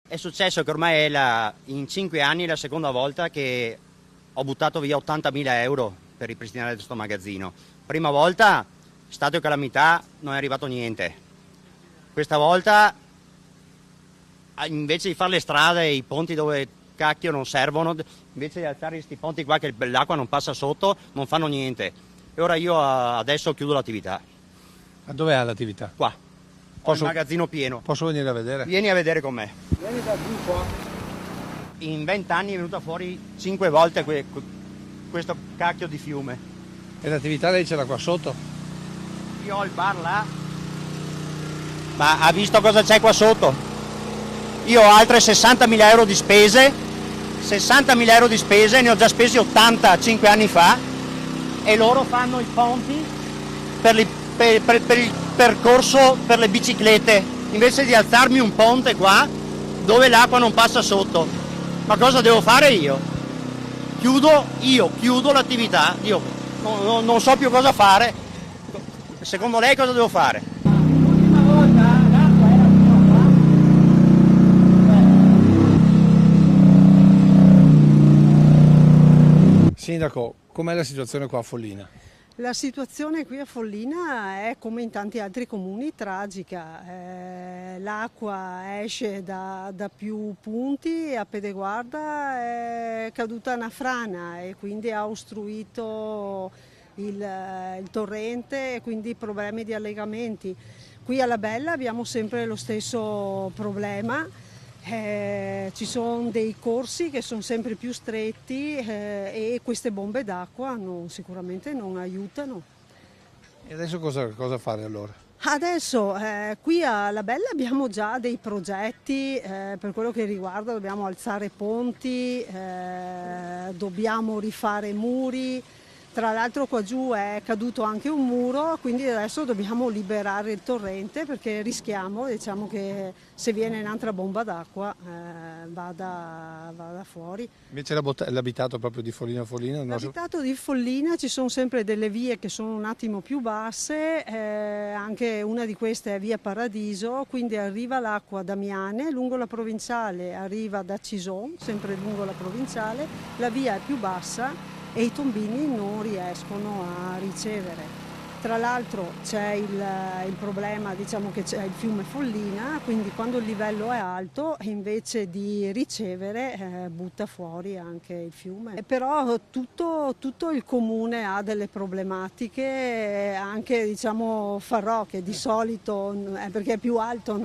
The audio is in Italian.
È successo che ormai in 5 anni è la seconda volta che ho buttato via 80.000 euro per ripristinare questo magazzino. Prima volta, stato calamità, non è arrivato niente. Questa volta, invece di fare le strade e i ponti dove cacchio non servono, invece di alzare questi ponti qua che l'acqua non passa sotto, non fanno niente. E ora io adesso chiudo l'attività. Ma dov'è l'attività? Qua. Ho il magazzino pieno. Posso venire a vedere? Vieni a vedere con me. Vieni da giù qua. In 20 anni è venuta fuori 5 volte questo cacchio di fiume. E l'attività lei ce l'ha qua sotto? Io ho il bar là, ma ha visto cosa c'è qua sotto? Io ho altre 60.000 euro di spese, 60.000 euro di spese, ne ho già spesi 80 5 anni fa, e loro fanno i ponti per il percorso per le biciclette, invece di alzarmi un ponte qua dove l'acqua non passa sotto. Ma cosa devo fare io? Chiudo l'attività, io non so più cosa fare. Secondo lei cosa devo fare? L'ultima volta l'acqua era fino qua. Sindaco, com'è la situazione qua a Follina? La situazione qui a Follina è, come in tanti altri comuni, tragica. L'acqua esce da più punti, a Pedeguarda è caduta una frana e quindi ha ostruito il torrente e quindi problemi di allegamenti. Qui alla Bella abbiamo sempre lo stesso problema. Ci sono dei corsi che sono sempre più stretti e queste bombe d'acqua sicuramente non aiutano. E adesso cosa fare allora? Adesso qui alla Bella abbiamo già dei progetti per quello che riguarda, dobbiamo alzare ponti, dobbiamo rifare muri. Tra l'altro qua giù è caduto anche un muro, quindi adesso dobbiamo liberare il torrente perché rischiamo, diciamo, che se viene un'altra bomba d'acqua vada fuori. Invece l'abitato proprio di Follina Follina? L'abitato di Follina ci sono sempre delle vie che sono un attimo più basse, anche una di queste è via Paradiso, quindi arriva l'acqua da Miane, lungo la provinciale arriva da Cison, sempre lungo la provinciale, la via è più bassa e i tombini non riescono a ricevere. Tra l'altro c'è il problema, diciamo, che c'è il fiume Follina, quindi quando il livello è alto invece di ricevere butta fuori anche il fiume. Però tutto il comune ha delle problematiche, anche, diciamo, Farò, che di solito perché è più alto,